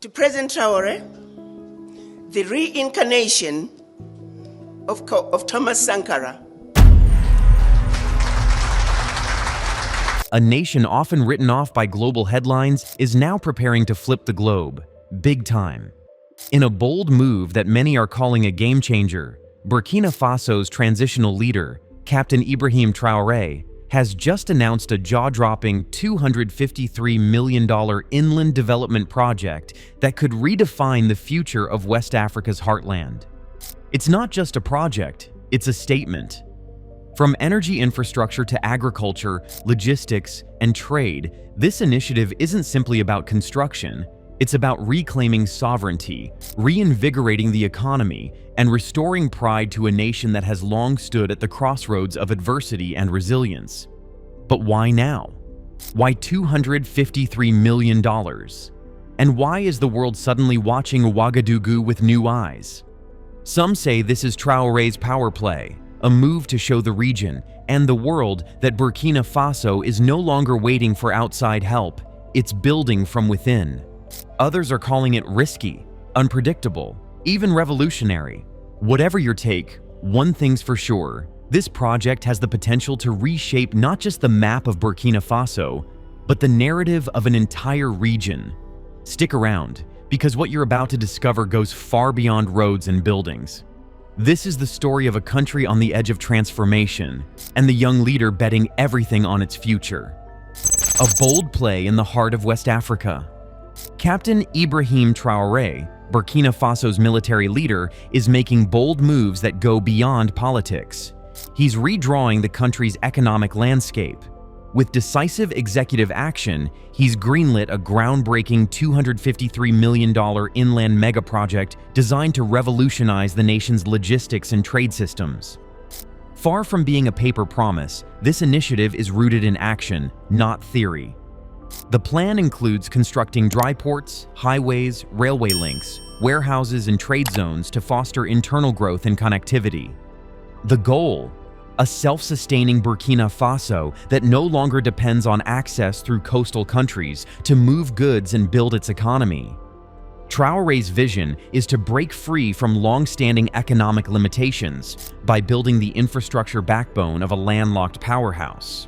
To President Traoré, the reincarnation of Thomas Sankara. A nation often written off by global headlines is now preparing to flip the globe, big time. In a bold move that many are calling a game changer, Burkina Faso's transitional leader, Captain Ibrahim Traoré, has just announced a jaw-dropping $253 million inland development project that could redefine the future of West Africa's heartland. It's not just a project, it's a statement. From energy infrastructure to agriculture, logistics, and trade, this initiative isn't simply about construction. It's about reclaiming sovereignty, reinvigorating the economy, and restoring pride to a nation that has long stood at the crossroads of adversity and resilience. But why now? Why $253 million? And why is the world suddenly watching Ouagadougou with new eyes? Some say this is Traoré's power play, a move to show the region and the world that Burkina Faso is no longer waiting for outside help, it's building from within. Others are calling it risky, unpredictable, even revolutionary. Whatever your take, one thing's for sure, this project has the potential to reshape not just the map of Burkina Faso, but the narrative of an entire region. Stick around, because what you're about to discover goes far beyond roads and buildings. This is the story of a country on the edge of transformation, and the young leader betting everything on its future. A bold play in the heart of West Africa. Captain Ibrahim Traoré, Burkina Faso's military leader, is making bold moves that go beyond politics. He's redrawing the country's economic landscape. With decisive executive action, he's greenlit a groundbreaking $253 million inland megaproject designed to revolutionize the nation's logistics and trade systems. Far from being a paper promise, this initiative is rooted in action, not theory. The plan includes constructing dry ports, highways, railway links, warehouses, and trade zones to foster internal growth and connectivity. The goal? A self-sustaining Burkina Faso that no longer depends on access through coastal countries to move goods and build its economy. Traoré's vision is to break free from long-standing economic limitations by building the infrastructure backbone of a landlocked powerhouse.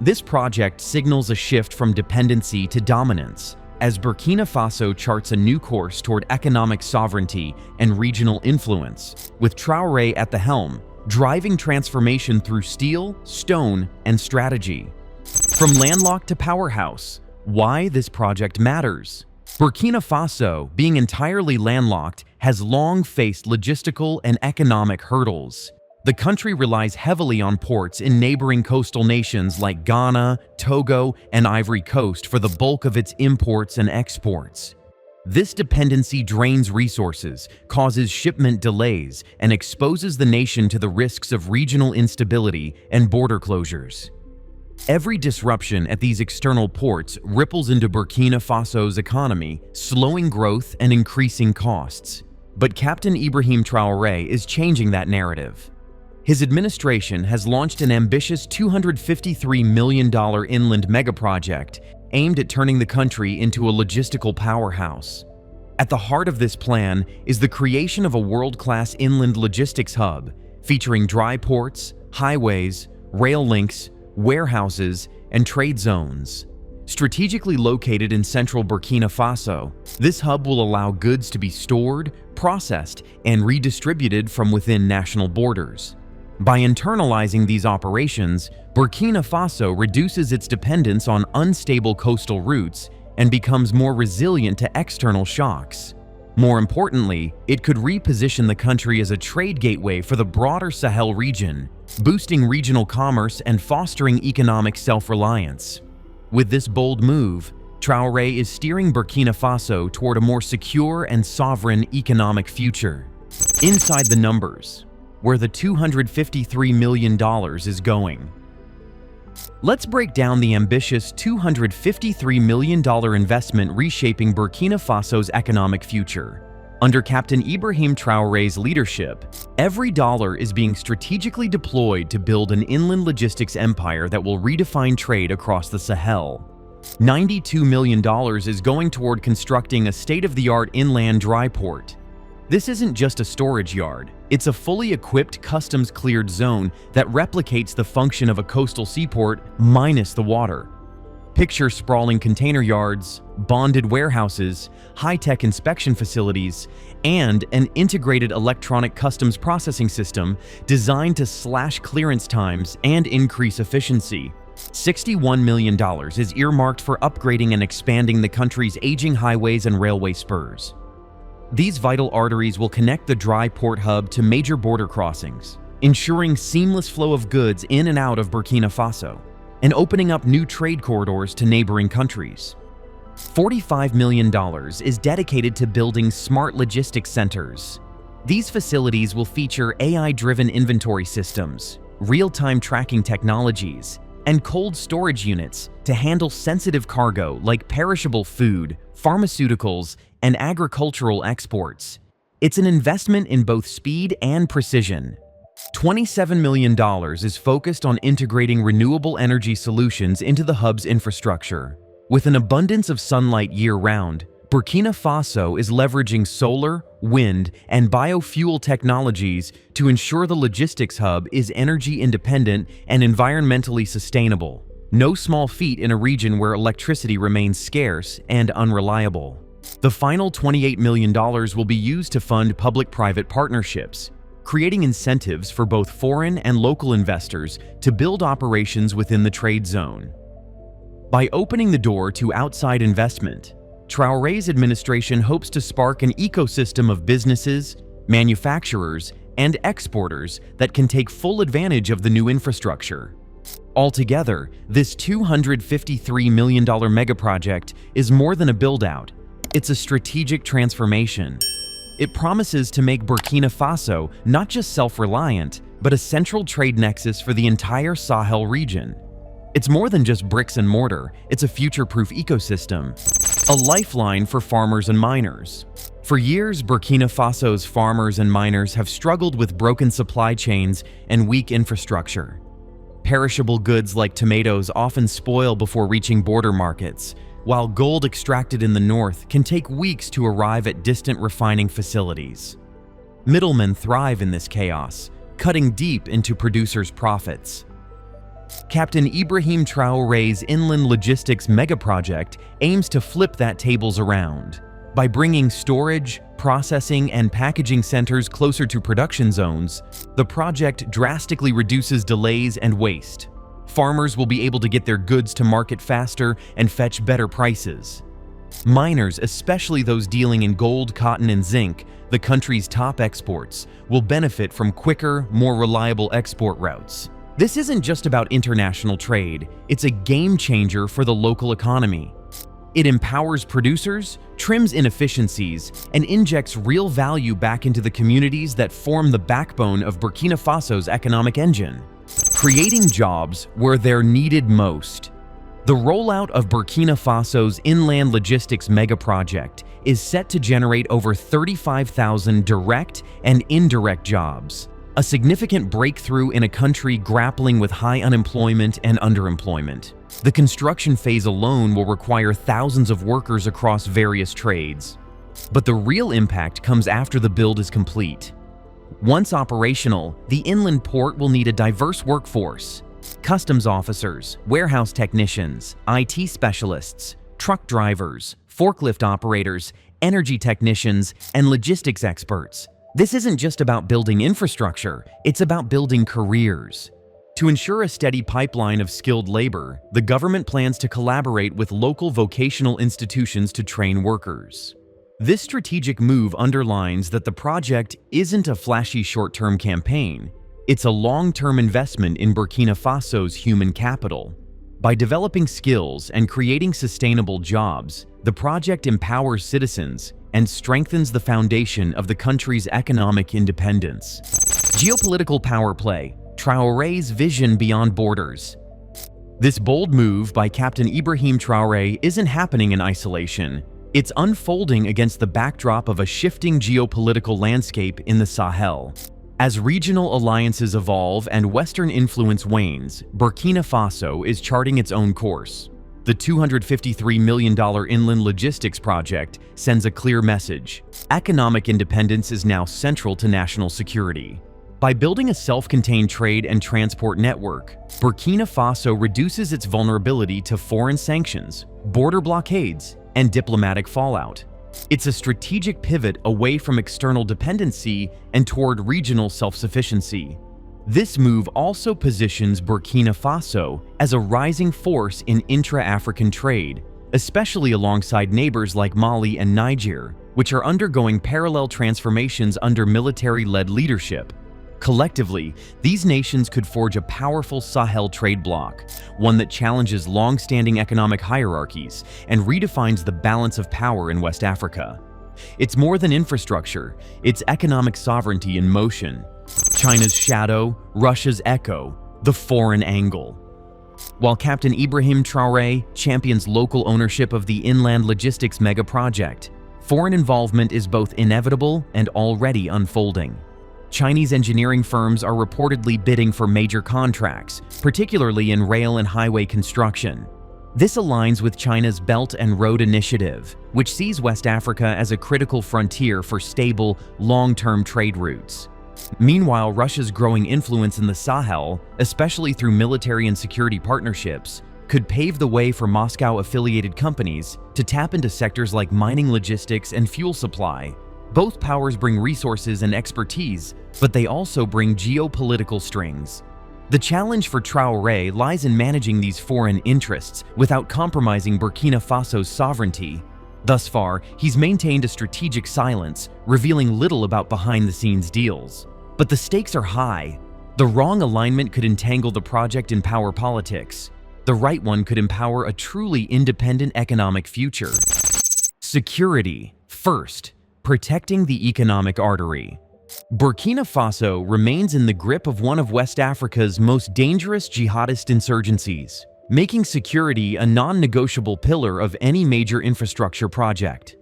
This project signals a shift from dependency to dominance, as Burkina Faso charts a new course toward economic sovereignty and regional influence, with Traoré at the helm, driving transformation through steel, stone, and strategy. From landlocked to powerhouse, why this project matters. Burkina Faso, being entirely landlocked, has long faced logistical and economic hurdles. The country relies heavily on ports in neighboring coastal nations like Ghana, Togo, and Ivory Coast for the bulk of its imports and exports. This dependency drains resources, causes shipment delays, and exposes the nation to the risks of regional instability and border closures. Every disruption at these external ports ripples into Burkina Faso's economy, slowing growth and increasing costs. But Captain Ibrahim Traoré is changing that narrative. His administration has launched an ambitious $253 million inland megaproject aimed at turning the country into a logistical powerhouse. At the heart of this plan is the creation of a world-class inland logistics hub featuring dry ports, highways, rail links, warehouses, and trade zones. Strategically located in central Burkina Faso, this hub will allow goods to be stored, processed, and redistributed from within national borders. By internalizing these operations, Burkina Faso reduces its dependence on unstable coastal routes and becomes more resilient to external shocks. More importantly, it could reposition the country as a trade gateway for the broader Sahel region, boosting regional commerce and fostering economic self-reliance. With this bold move, Traoré is steering Burkina Faso toward a more secure and sovereign economic future. Inside the numbers, where the $253 million is going. Let's break down the ambitious $253 million investment reshaping Burkina Faso's economic future. Under Captain Ibrahim Traoré's leadership, every dollar is being strategically deployed to build an inland logistics empire that will redefine trade across the Sahel. $92 million is going toward constructing a state-of-the-art inland dry port. This isn't just a storage yard, it's a fully equipped customs-cleared zone that replicates the function of a coastal seaport minus the water. Picture sprawling container yards, bonded warehouses, high-tech inspection facilities, and an integrated electronic customs processing system designed to slash clearance times and increase efficiency. $61 million is earmarked for upgrading and expanding the country's aging highways and railway spurs. These vital arteries will connect the dry port hub to major border crossings, ensuring seamless flow of goods in and out of Burkina Faso, and opening up new trade corridors to neighboring countries. $45 million is dedicated to building smart logistics centers. These facilities will feature AI-driven inventory systems, real-time tracking technologies, and cold storage units to handle sensitive cargo like perishable food, pharmaceuticals, and agricultural exports. It's an investment in both speed and precision. $27 million is focused on integrating renewable energy solutions into the hub's infrastructure. With an abundance of sunlight year-round, Burkina Faso is leveraging solar, wind, and biofuel technologies to ensure the logistics hub is energy independent and environmentally sustainable. No small feat in a region where electricity remains scarce and unreliable. The final $28 million will be used to fund public-private partnerships, creating incentives for both foreign and local investors to build operations within the trade zone. By opening the door to outside investment, Traoré's administration hopes to spark an ecosystem of businesses, manufacturers, and exporters that can take full advantage of the new infrastructure. Altogether, this $253 million megaproject is more than a build-out. It's a strategic transformation. It promises to make Burkina Faso not just self-reliant, but a central trade nexus for the entire Sahel region. It's more than just bricks and mortar, it's a future-proof ecosystem, a lifeline for farmers and miners. For years, Burkina Faso's farmers and miners have struggled with broken supply chains and weak infrastructure. Perishable goods like tomatoes often spoil before reaching border markets, while gold extracted in the north can take weeks to arrive at distant refining facilities. Middlemen thrive in this chaos, cutting deep into producers' profits. Captain Ibrahim Traoré's inland logistics megaproject aims to flip that tables around. By bringing storage, processing, and packaging centers closer to production zones, the project drastically reduces delays and waste. Farmers will be able to get their goods to market faster and fetch better prices. Miners, especially those dealing in gold, cotton, and zinc, the country's top exports, will benefit from quicker, more reliable export routes. This isn't just about international trade, it's a game changer for the local economy. It empowers producers, trims inefficiencies, and injects real value back into the communities that form the backbone of Burkina Faso's economic engine, creating jobs where they're needed most. The rollout of Burkina Faso's inland logistics megaproject is set to generate over 35,000 direct and indirect jobs, a significant breakthrough in a country grappling with high unemployment and underemployment. The construction phase alone will require thousands of workers across various trades. But the real impact comes after the build is complete. Once operational, the inland port will need a diverse workforce: customs officers, warehouse technicians, IT specialists, truck drivers, forklift operators, energy technicians, and logistics experts. This isn't just about building infrastructure, it's about building careers. To ensure a steady pipeline of skilled labor, the government plans to collaborate with local vocational institutions to train workers. This strategic move underlines that the project isn't a flashy short-term campaign. It's a long-term investment in Burkina Faso's human capital. By developing skills and creating sustainable jobs, the project empowers citizens and strengthens the foundation of the country's economic independence. Geopolitical power play: Traoré's vision beyond borders. This bold move by Captain Ibrahim Traoré isn't happening in isolation. It's unfolding against the backdrop of a shifting geopolitical landscape in the Sahel. As regional alliances evolve and Western influence wanes, Burkina Faso is charting its own course. The $253 million inland logistics project sends a clear message. Economic independence is now central to national security. By building a self-contained trade and transport network, Burkina Faso reduces its vulnerability to foreign sanctions, border blockades, and diplomatic fallout. It's a strategic pivot away from external dependency and toward regional self-sufficiency. This move also positions Burkina Faso as a rising force in intra-African trade, especially alongside neighbors like Mali and Niger, which are undergoing parallel transformations under military-led leadership. Collectively, these nations could forge a powerful Sahel trade bloc, one that challenges long-standing economic hierarchies and redefines the balance of power in West Africa. It's more than infrastructure, it's economic sovereignty in motion. China's shadow, Russia's echo, the foreign angle. While Captain Ibrahim Traoré champions local ownership of the inland logistics mega project, foreign involvement is both inevitable and already unfolding. Chinese engineering firms are reportedly bidding for major contracts, particularly in rail and highway construction. This aligns with China's Belt and Road Initiative, which sees West Africa as a critical frontier for stable, long-term trade routes. Meanwhile, Russia's growing influence in the Sahel, especially through military and security partnerships, could pave the way for Moscow-affiliated companies to tap into sectors like mining, logistics, and fuel supply. Both powers bring resources and expertise, but they also bring geopolitical strings. The challenge for Traoré lies in managing these foreign interests without compromising Burkina Faso's sovereignty. Thus far, he's maintained a strategic silence, revealing little about behind-the-scenes deals. But the stakes are high. The wrong alignment could entangle the project in power politics. The right one could empower a truly independent economic future. Security first. Protecting the economic artery. Burkina Faso remains in the grip of one of West Africa's most dangerous jihadist insurgencies, making security a non-negotiable pillar of any major infrastructure project.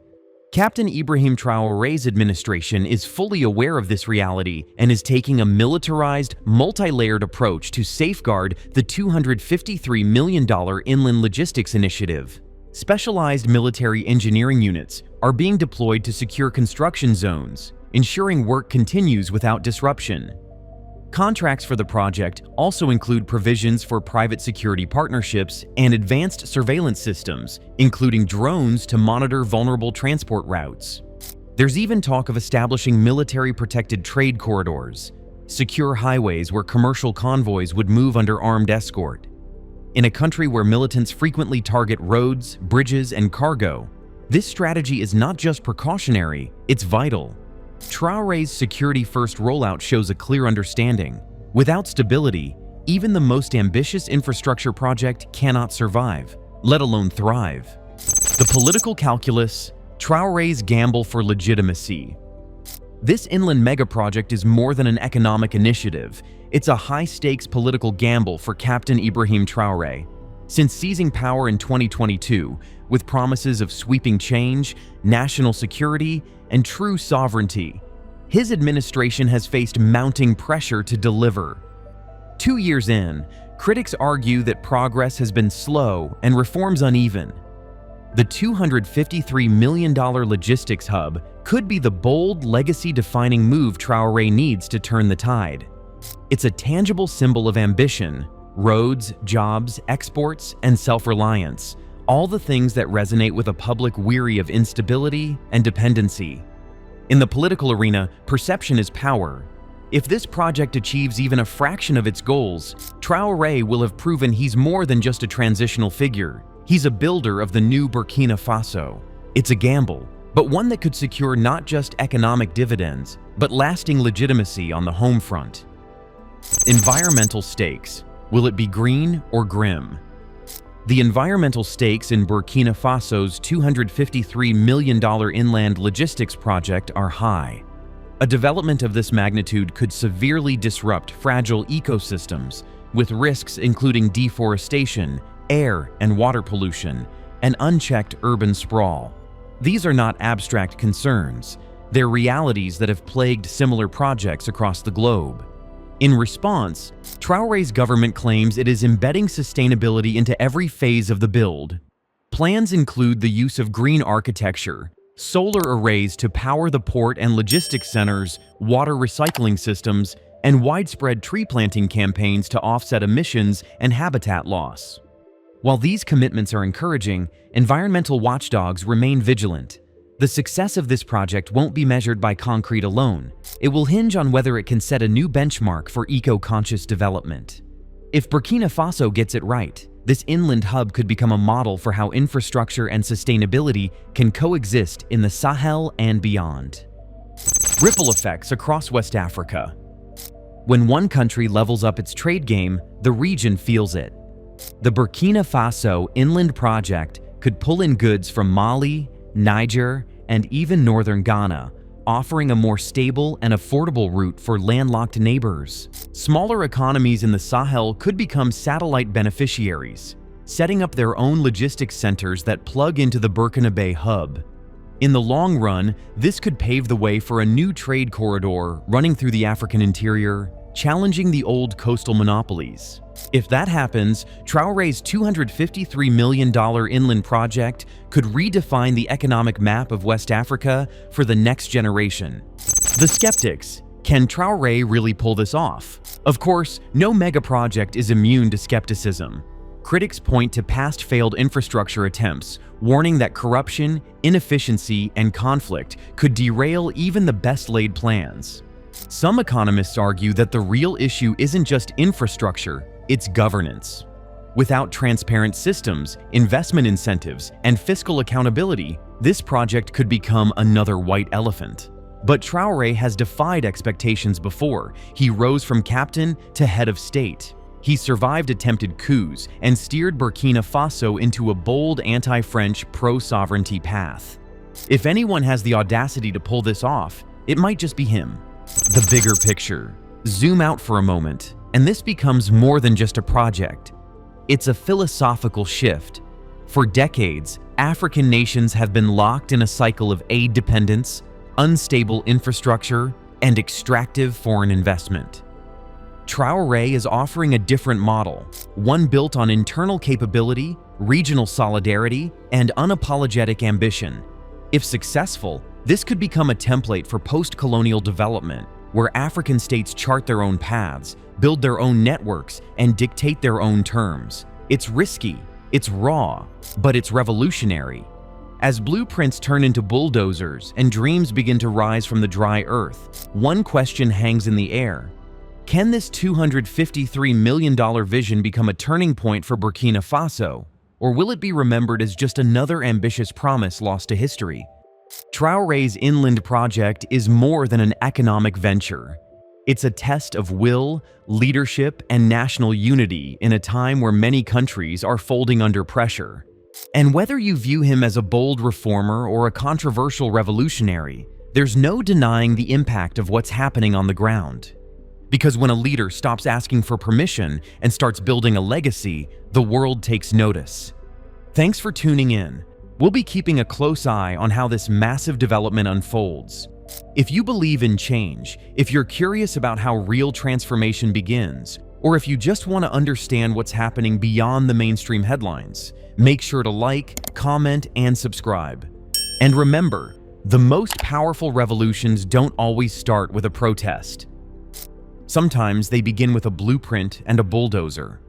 Captain Ibrahim Traoré's administration is fully aware of this reality and is taking a militarized, multi-layered approach to safeguard the $253 million inland logistics initiative. Specialized military engineering units are being deployed to secure construction zones, ensuring work continues without disruption. Contracts for the project also include provisions for private security partnerships and advanced surveillance systems, including drones to monitor vulnerable transport routes. There's even talk of establishing military-protected trade corridors, secure highways where commercial convoys would move under armed escort. In a country where militants frequently target roads, bridges, and cargo, this strategy is not just precautionary, it's vital. Traoré's security-first rollout shows a clear understanding. Without stability, even the most ambitious infrastructure project cannot survive, let alone thrive. The political calculus, Traoré's gamble for legitimacy. This inland megaproject is more than an economic initiative. It's a high-stakes political gamble for Captain Ibrahim Traoré. Since seizing power in 2022, with promises of sweeping change, national security, and true sovereignty, his administration has faced mounting pressure to deliver. 2 years in, critics argue that progress has been slow and reforms uneven. The $253 million logistics hub could be the bold, legacy-defining move Traoré needs to turn the tide. It's a tangible symbol of ambition, roads, jobs, exports, and self-reliance, all the things that resonate with a public weary of instability and dependency. In the political arena, perception is power. If this project achieves even a fraction of its goals, Traoré will have proven he's more than just a transitional figure. He's a builder of the new Burkina Faso. It's a gamble, but one that could secure not just economic dividends, but lasting legitimacy on the home front. Environmental stakes. Will it be green or grim? The environmental stakes in Burkina Faso's $253 million inland logistics project are high. A development of this magnitude could severely disrupt fragile ecosystems, with risks including deforestation, air and water pollution, and unchecked urban sprawl. These are not abstract concerns. They're realities that have plagued similar projects across the globe. In response, Traoré's government claims it is embedding sustainability into every phase of the build. Plans include the use of green architecture, solar arrays to power the port and logistics centers, water recycling systems, and widespread tree planting campaigns to offset emissions and habitat loss. While these commitments are encouraging, environmental watchdogs remain vigilant. The success of this project won't be measured by concrete alone. It will hinge on whether it can set a new benchmark for eco-conscious development. If Burkina Faso gets it right, this inland hub could become a model for how infrastructure and sustainability can coexist in the Sahel and beyond. Ripple effects across West Africa. When one country levels up its trade game, the region feels it. The Burkina Faso Inland Project could pull in goods from Mali, Niger, and even northern Ghana, offering a more stable and affordable route for landlocked neighbors. Smaller economies in the Sahel could become satellite beneficiaries, setting up their own logistics centers that plug into the Burkina Bay hub. In the long run, this could pave the way for a new trade corridor running through the African interior, challenging the old coastal monopolies. If that happens, Traoré's $253 million inland project could redefine the economic map of West Africa for the next generation. The skeptics: can Traoré really pull this off? Of course, no mega project is immune to skepticism. Critics point to past failed infrastructure attempts, warning that corruption, inefficiency, and conflict could derail even the best-laid plans. Some economists argue that the real issue isn't just infrastructure, it's governance. Without transparent systems, investment incentives, and fiscal accountability, this project could become another white elephant. But Traoré has defied expectations before. He rose from captain to head of state. He survived attempted coups and steered Burkina Faso into a bold anti-French pro-sovereignty path. If anyone has the audacity to pull this off, it might just be him. The bigger picture. Zoom out for a moment, and this becomes more than just a project. It's a philosophical shift. For decades, African nations have been locked in a cycle of aid dependence, unstable infrastructure, and extractive foreign investment. Traoré is offering a different model, one built on internal capability, regional solidarity, and unapologetic ambition. If successful, this could become a template for post-colonial development, where African states chart their own paths, build their own networks, and dictate their own terms. It's risky, it's raw, but it's revolutionary. As blueprints turn into bulldozers and dreams begin to rise from the dry earth, one question hangs in the air. Can this $253 million vision become a turning point for Burkina Faso, or will it be remembered as just another ambitious promise lost to history? Traoré's inland project is more than an economic venture. It's a test of will, leadership, and national unity in a time where many countries are folding under pressure. And whether you view him as a bold reformer or a controversial revolutionary, there's no denying the impact of what's happening on the ground. Because when a leader stops asking for permission and starts building a legacy, the world takes notice. Thanks for tuning in. We'll be keeping a close eye on how this massive development unfolds. If you believe in change, if you're curious about how real transformation begins, or if you just want to understand what's happening beyond the mainstream headlines, make sure to like, comment, and subscribe. And remember, the most powerful revolutions don't always start with a protest. Sometimes they begin with a blueprint and a bulldozer.